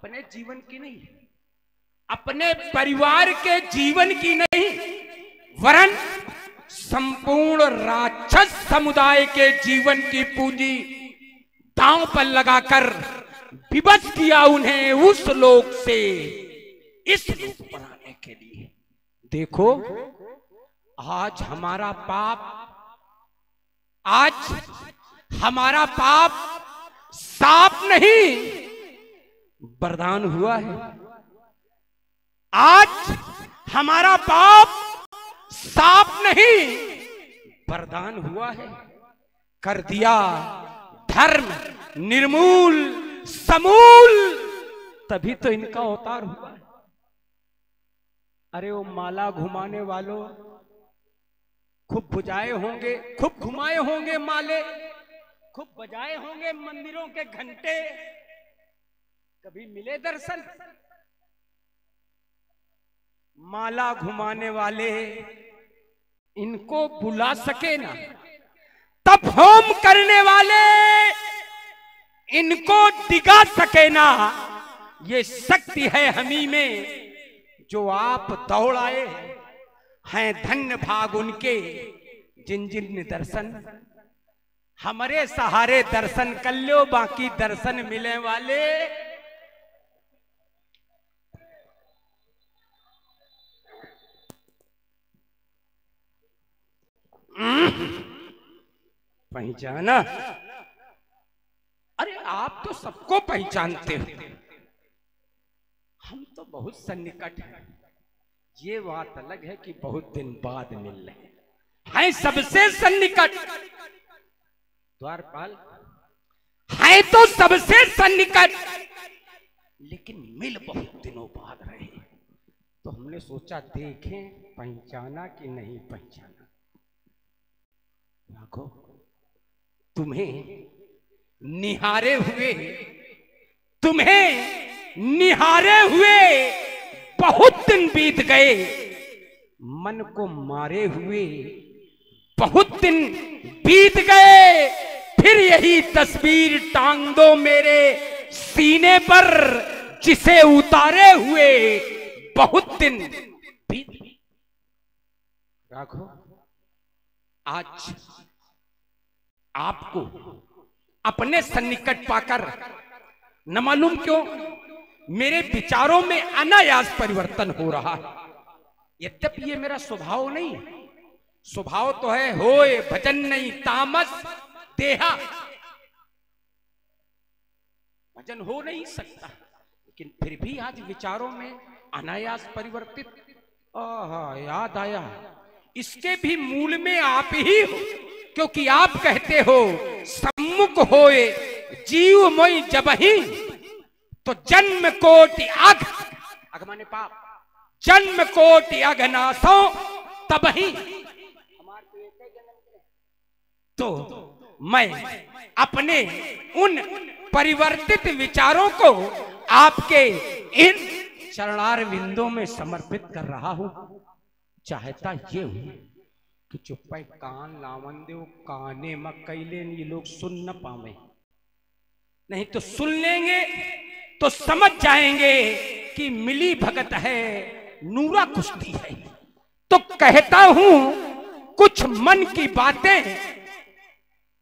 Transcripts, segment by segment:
अपने जीवन की नहीं, अपने परिवार के जीवन की नहीं, वरन संपूर्ण राक्षस समुदाय के जीवन की पूंजी दांव पर लगाकर विवश किया उन्हें उस लोक से इस लोक पर आने के लिए। देखो आज हमारा पाप साफ नहीं वरदान हुआ है। आज हमारा पाप साफ नहीं वरदान हुआ है। कर दिया धर्म निर्मूल समूल, तभी तो इनका अवतार हुआ है। अरे वो माला घुमाने वालों, खूब बुझाए होंगे, खूब घुमाए होंगे माले, खूब बजाए होंगे मंदिरों के घंटे, कभी मिले दर्शन? माला घुमाने वाले इनको बुला सके ना, तप होम करने वाले इनको दिगा सके ना। ये शक्ति है हमी में जो आप दौड़ाए हैं, धन्य भाग उनके जिन जिन दर्शन हमारे सहारे दर्शन कर लो, बाकी दर्शन मिले वाले पहचाना। अरे आप तो सबको पहचानते हो, हम तो बहुत सन्निकट हैं। ये बात अलग है कि बहुत दिन बाद मिल रहे हैं, सबसे सन्निकट। द्वारपाल है तो सबसे सन्निकट, लेकिन मिल बहुत दिनों बाद रहे। तो हमने सोचा देखें पहचाना कि नहीं पहचाना। देखो तुम्हें निहारे हुए बहुत दिन बीत गए, मन को मारे हुए बहुत दिन बीत गए। फिर यही तस्वीर टांग दो मेरे सीने पर, जिसे उतारे हुए बहुत दिन बीत गए। राघो आज आपको अपने सन्निकट पाकर न मालूम क्यों मेरे विचारों में अनायास परिवर्तन हो रहा है। यद्यपि ये मेरा स्वभाव नहीं है, स्वभाव तो है होए भजन नहीं तामस देहा, भजन हो नहीं सकता, लेकिन फिर भी आज विचारों में अनायास परिवर्तित। याद आया, इसके भी मूल में आप ही हो, क्योंकि आप कहते हो सम्मुख होए जीव मोई जबहि, तो जन्म कोटि अघ, अघ माने पाप, जन्म कोटि अघनासो तबहि। तो मैं अपने उन परिवर्तित विचारों को आपके इन चरणार विंदों में समर्पित कर रहा हूं। चाहता ये हूं कि चुप्पे कान लावन दे, काने मकैले ये लोग सुन न पावे, नहीं तो सुन लेंगे तो समझ जाएंगे कि मिली भगत है, नूरा कुश्ती है। तो कहता हूं कुछ मन की बातें,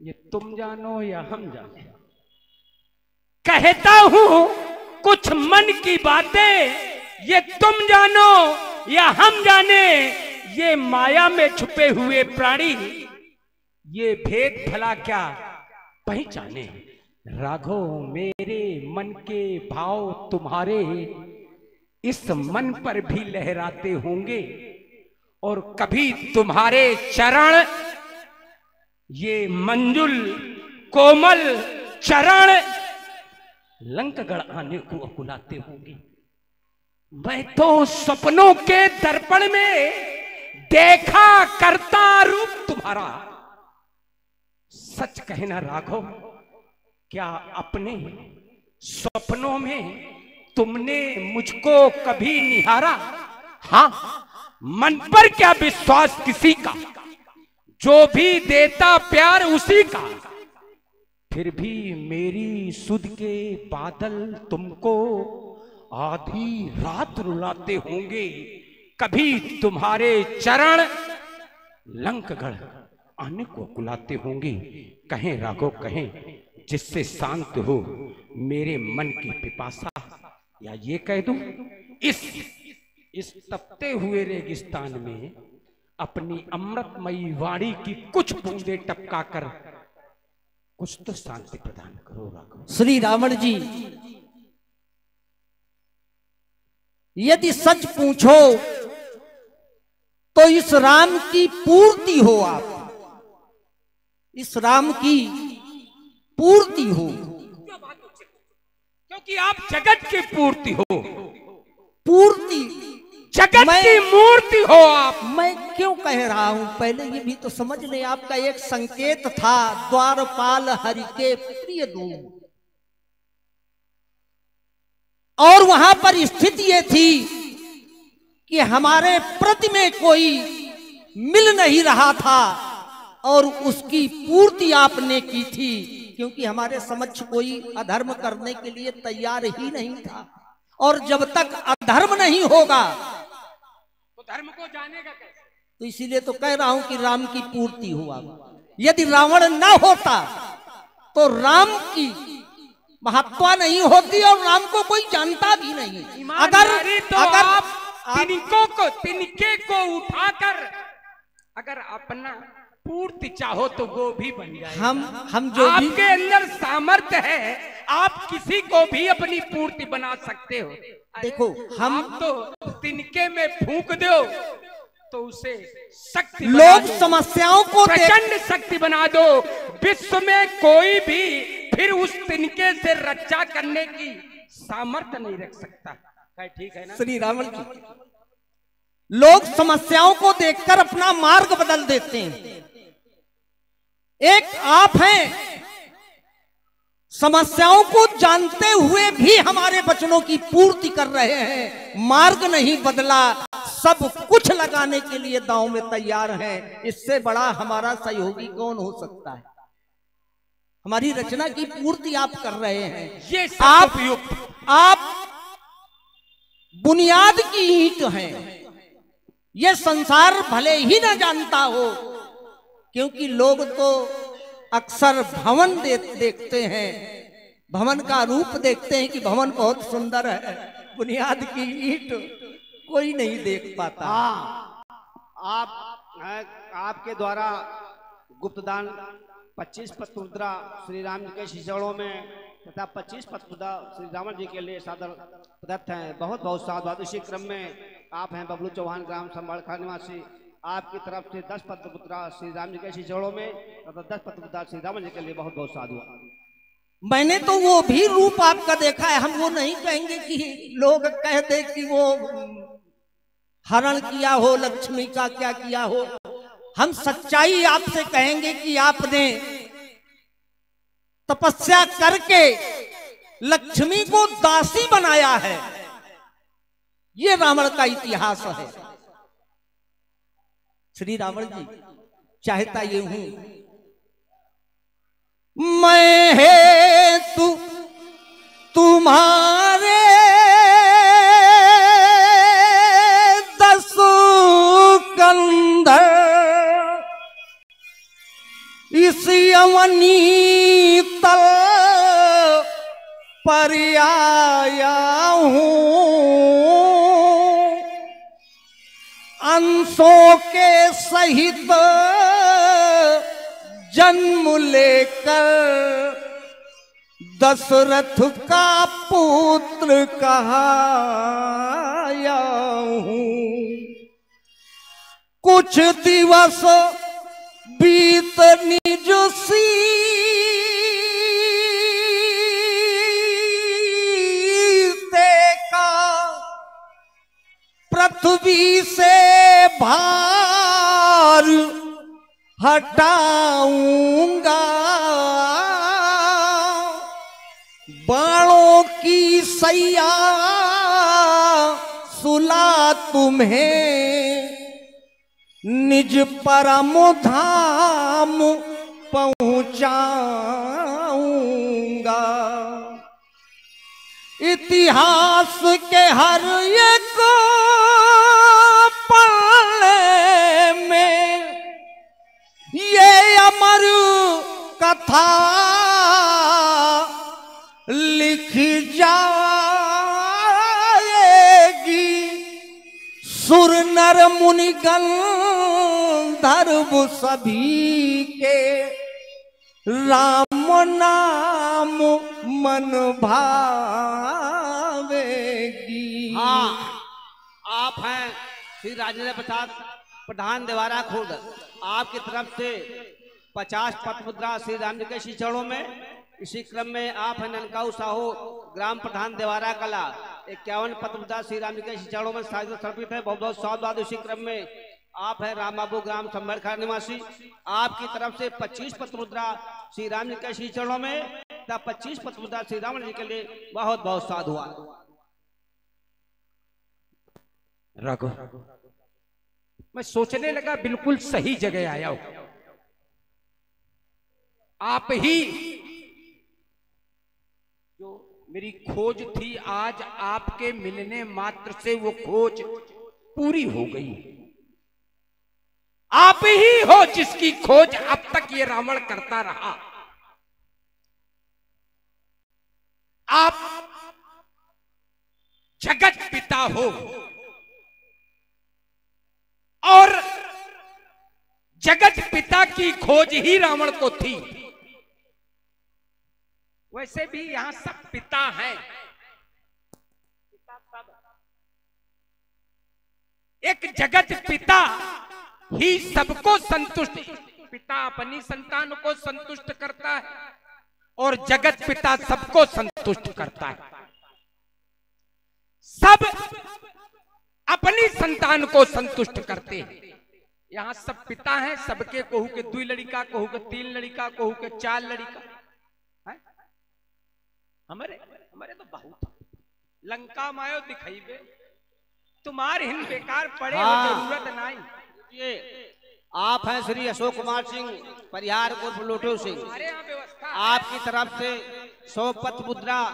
ये तुम जानो या हम जाने। कहता हूं कुछ मन की बातें, ये तुम जानो या हम जाने। ये माया में छुपे हुए प्राणी, ये भेद भला क्या पहचाने। राघो मेरे मन के भाव तुम्हारे इस मन पर भी लहराते होंगे, और कभी तुम्हारे चरण, ये मंजुल कोमल चरण लंकगढ़ आने को अकुलाते होंगे। मैं तो सपनों के दर्पण में देखा करता रूप तुम्हारा। सच कहना राघव, क्या अपने सपनों में तुमने मुझको कभी निहारा? हाँ, मन पर क्या विश्वास किसी का, जो भी देता प्यार उसी का। फिर भी मेरी सुध के बादल तुमको आधी रात रुलाते होंगे, कभी तुम्हारे चरण लंकगढ़ आने को बुलाते होंगे। कहें राघव कहें, जिससे शांत हो मेरे मन की पिपासा, या ये कह दूं इस तपते हुए रेगिस्तान में अपनी अमृतमयी वाणी की कुछ बूंदे टपका कर कुछ तो शांति प्रदान करो राघव। श्री रावण जी, यदि सच पूछो तो इस राम की पूर्ति हो, आप इस राम की पूर्ति हो, क्योंकि आप जगत की पूर्ति हो, पूर्ति जगत की मूर्ति हो आप। मैं क्यों कह रहा हूं, पहले ये भी तो समझ लें। आपका एक संकेत था, द्वारपाल हरि के प्रिय दूत, और वहां पर स्थिति ये थी कि हमारे प्रति में कोई मिल नहीं रहा था और उसकी पूर्ति आपने की थी, क्योंकि हमारे समक्ष कोई अधर्म करने के लिए तैयार ही नहीं था। और जब तक अधर्म नहीं होगा तो धर्म को जानेगा कैसे? तो इसीलिए तो कह रहा हूं कि राम की पूर्ति हुआ। यदि रावण ना होता तो राम की महत्ता नहीं होती और राम को कोई जानता भी नहीं। अगर तिनके को उठाकर अगर अपना पूर्ति चाहो तो वो भी बन जाए। हम जो आपके अंदर सामर्थ्य है, आप किसी को भी अपनी पूर्ति बना सकते हो। देखो, हम तो तिनके में फूंक दो तो उसे शक्ति, लोग समस्याओं को प्रचंड शक्ति बना दो। विश्व में कोई भी फिर उस तिनके से रक्षा करने की सामर्थ्य नहीं रख सकता। ठीक है ना श्री रावण जी? लोग समस्याओं को देखकर अपना मार्ग बदल देते हैं। एक आप हैं, समस्याओं को जानते हुए भी हमारे वचनों की पूर्ति कर रहे हैं। मार्ग नहीं बदला, सब कुछ लगाने के लिए दांव में तैयार हैं। इससे बड़ा हमारा सहयोगी कौन हो सकता है? हमारी रचना की पूर्ति आप कर रहे हैं। ये आप बुनियाद की ईंट हैं। ये संसार भले ही ना जानता हो, क्योंकि लोग तो अक्सर भवन देखते हैं, भवन का रूप देखते हैं कि भवन बहुत सुंदर है, बुनियाद की ईंट कोई नहीं देख पाता। आपके द्वारा गुप्तदान 25 पत्र श्री राम जी के शिष्यों में तथा 25 पत्र श्री रावण जी के लिए सादर प्रदत्त हैं। बहुत बहुत साधुवाद। इसी क्रम में आप हैं बबलू चौहान, ग्राम संभालखा निवासी। आपकी तरफ से 10 पत्र श्री राम जी के शिष्यों में तथा 10 पत्र श्री रावण जी के लिए बहुत बहुत साधुवाद। मैंने तो वो भी रूप आपका देखा है। हम वो नहीं कहेंगे कि लोग कहते कि वो हरण किया हो, लक्ष्मी का क्या किया हो। हम सच्चाई आपसे कहेंगे कि आपने तपस्या करके लक्ष्मी को दासी बनाया है। ये रावण का इतिहास है। श्री रावण जी चाहता ये हूं, मैं है तुम्हारे 10 कंधर इस यवनी तल पर आया हूं, अंशों के सहित जन्म लेकर दशरथ का पुत्र कहाया हूं। कुछ दिवस बीत निज सीते का, पृथ्वी से भार हटाऊंगा, बाणों की सैया सुला तुम्हें, निज परम धाम पहुंचाऊंगा। कहूंगा इतिहास के हर एक पन्ने में ये अमर कथा लिखी जाएगी। सुर नर मुनि गंधर्व सभी के राम नाम मन भावेगी। हाँ, आप हैं श्री राजेंद्र प्रसाद प्रधान देवारा खुर्द। आपकी तरफ से 50 पत्र मुद्रा श्री राम जी के श्री चरणों में। इसी क्रम में आप हैं ननकाऊ साहू ग्राम प्रधान देवारा कला 51 पत्र मुद्रा श्री राम जी के श्री चरणों में समर्पित है। बहुत बहुत स्वागत। इसी क्रम में आप हैं राम बाबू ग्राम संभरखा निवासी। आपकी तरफ से 25 पत्र मुद्रा श्री राम जी के श्री चरणों में। 25 पत्र मुद्रा श्री राम जी के लिए बहुत बहुत साधुवाद। रघु, मैं सोचने लगा बिल्कुल सही जगह आया हूं। आप ही जो मेरी खोज थी, आज आपके मिलने मात्र से वो खोज पूरी हो गई। आप ही हो जिसकी खोज अब तक ये रावण करता रहा। आप जगत पिता हो और जगत पिता की खोज ही रावण को थी। वैसे भी यहां सब पिता हैं, पिता सब। एक जगत पिता ही सबको संतुष्ट, पिता अपनी संतान को संतुष्ट करता है और जगत पिता सबको संतुष्ट करता है। सब अपनी संतान को संतुष्ट करते हैं। यहां सब पिता हैं, सबके कहू के 2 लड़का, कहू के 3 लड़का, कहू के 4 लड़का है। हमारे तो बहुत लंका मायो दिखाइबे, तुम्हारे हिंद बेकार पड़े हो, जरूरत नहीं। ये आप हैं श्री अशोक कुमार सिंह परिहार उर्फ लोटो सिंह। आपकी तरफ से 100 पत्र मुद्रा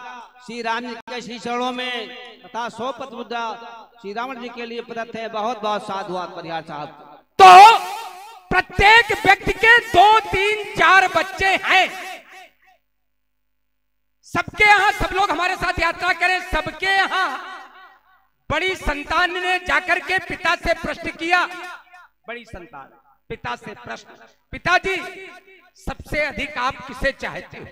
श्री राम जी के श्री चरणों में तथा 100 पत्र मुद्रा श्री रावण जी के लिए प्रदत्त है। बहुत बहुत साधुवाद परिहार साहब। तो प्रत्येक व्यक्ति के 2, 3, 4 बच्चे हैं। सबके यहां सब लोग हमारे साथ यात्रा करें। सबके यहां बड़ी संतान ने जाकर के पिता से प्रश्न किया। बड़ी संतान पिता से प्रश्न, पिताजी सबसे अधिक आप किसे चाहते हो?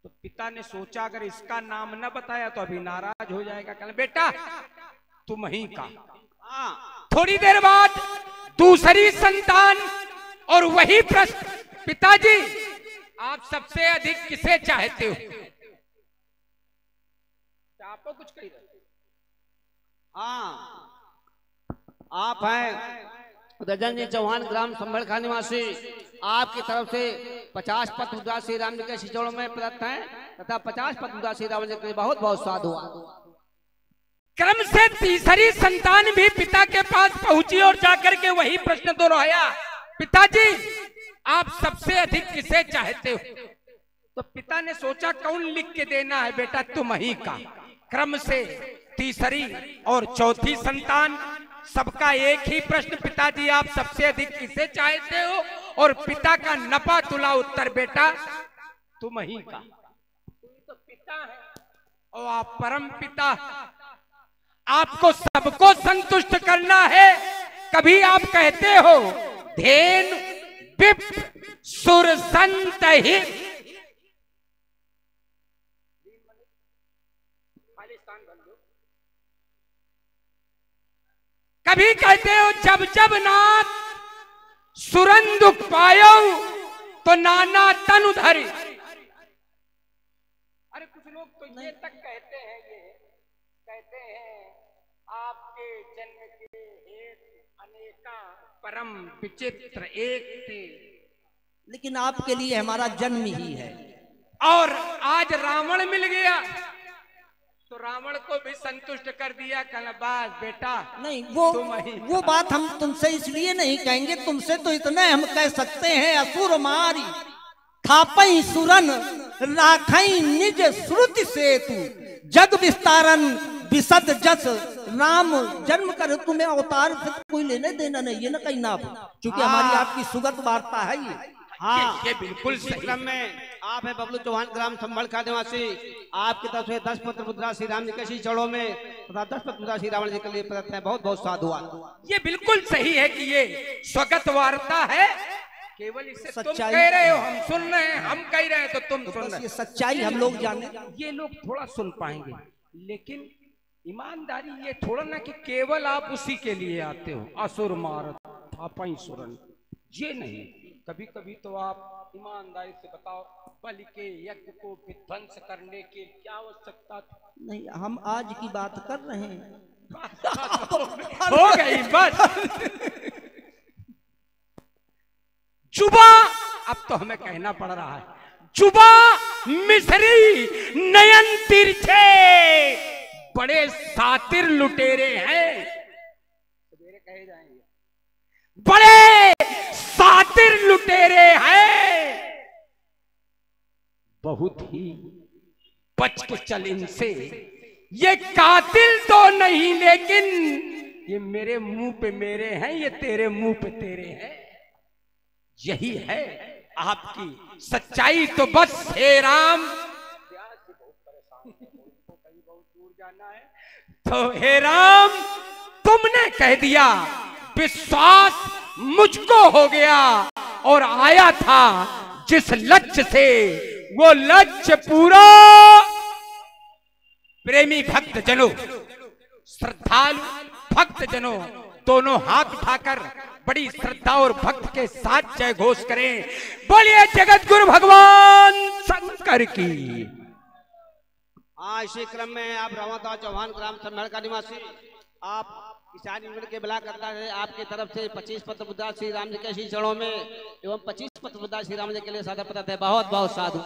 तो पिता ने सोचा अगर इसका नाम न बताया तो अभी नाराज हो जाएगा। कहना बेटा तुम ही का। थोड़ी देर बाद दूसरी संतान और वही प्रश्न, पिताजी आप सबसे अधिक किसे चाहते हो? आपको कुछ कही? हाँ, आप हैं रजन जी चौहान ग्राम संभरखा निवासी। आपकी तरफ से 50 पत्र मुद्रा श्री राम जी के श्री चरणों में प्रदत्त हैं तथा 50 पत्र मुद्रा श्री राम जी के लिए बहुत बहुत साधुवाद। क्रम से तीसरी संतान भी पिता के पास पहुंची और जाकर के वही प्रश्न दोहराया, पिताजी आप सबसे अधिक किसे चाहते हो? तो पिता ने सोचा कौन लिख के देना है, बेटा तुम ही का। क्रम से तीसरी और चौथी संतान, सबका एक ही प्रश्न, पिताजी आप सबसे अधिक किसे चाहते हो? और पिता का नपा तुला उत्तर, बेटा तुम ही का। तो पिता है और आप परम पिता, आपको सबको संतुष्ट करना है। कभी आप कहते हो धेनु विप्र सुर संत ही, कभी कहते हो जब जब नाथ सुरन दुख पायो तो नाना तनु धरी। अरे कुछ लोग तो ये तक कहते हैं, ये कहते हैं आपके जन्म के हेतु अनेका परम विचित्र एक थे, लेकिन आपके लिए हमारा जन्म ही है। और आज रावण मिल गया तो रावण को भी संतुष्ट कर दिया। कहना बस बेटा नहीं, वो बात हम तुमसे इसलिए नहीं कहेंगे, तुमसे तो इतना हम कह सकते हैं असुर मारी थापई सुरन राखई निज श्रुति सेतु, जग विस्तारन विशद जस राम जन्म कर। तुम्हें अवतार से कोई लेने देना नहीं, ये ना कहीं ना, क्योंकि हमारी आपकी सुगत वार्ता है ये। हाँ, ये बिल्कुल इसी सही। क्रम में आप है बबलू चौहान, ग्राम संभल का निवासी। आपकी तरफ से 10 पत्र मुद्रा श्री राम जी के श्री चरणों में तथा 10 पत्र मुद्रा श्री रावण जी के लिए प्रदत्त है। बहुत बहुत साधुवाद। ये बिल्कुल सही है कि ये स्वगत वार्ता है, केवल इसे तुम सच्चाई। कह रहे हो, हम सुन रहे हैं, हम कह रहे हैं तो तुम सुन बस रहे ये हो। सच्चाई हम लोग जाने। ये लोग थोड़ा सुन पाएंगे, लेकिन ईमानदारी ये थोड़ा ना कि केवल आप उसी के लिए आते हो, असुर मारत थापई सुरन, ये नहीं। कभी कभी तो आप ईमानदारी से बताओ, बलि के यज्ञ को विध्वंस करने की क्या आवश्यकता थी? नहीं, हम आज की बात कर रहे हैं। हो गई बस। जुबा, अब तो हमें कहना पड़ रहा है, जुबा मिस्री नयन तिरछे बड़े सातिर लुटेरे हैं, सवेरे कहे जाएंगे, बड़े सातिर लुटेरे हैं, बहुत ही बच के चल इनसे, ये कातिल तो नहीं लेकिन ये मेरे मुंह पे मेरे हैं, ये तेरे मुंह पे तेरे हैं। यही है आपकी सच्चाई। तो बस हे राम, बहुत दूर जाना है, तो हे राम तुमने कह दिया, विश्वास मुझको हो गया, और आया था जिस लक्ष्य से वो लक्ष्य पूरा। प्रेमी भक्त जनों, श्रद्धालु भक्त जनों, दोनों हाथ उठाकर बड़ी श्रद्धा और भक्त के साथ जय घोष करें, बोलिए जगत गुरु भगवान शंकर की। हाँ, इसी क्रम में आप रावणदास चौहान, ग्राम संभल का निवासी, आप किसान यूनियन के बिला करता है, आपकी तरफ से 25 पत्र मुद्रा श्री राम जी के श्री चरणों में एवं 25 पत्र मुद्रा श्री राम जी के लिए सादर प्रदत्त है। बहुत बहुत साधु।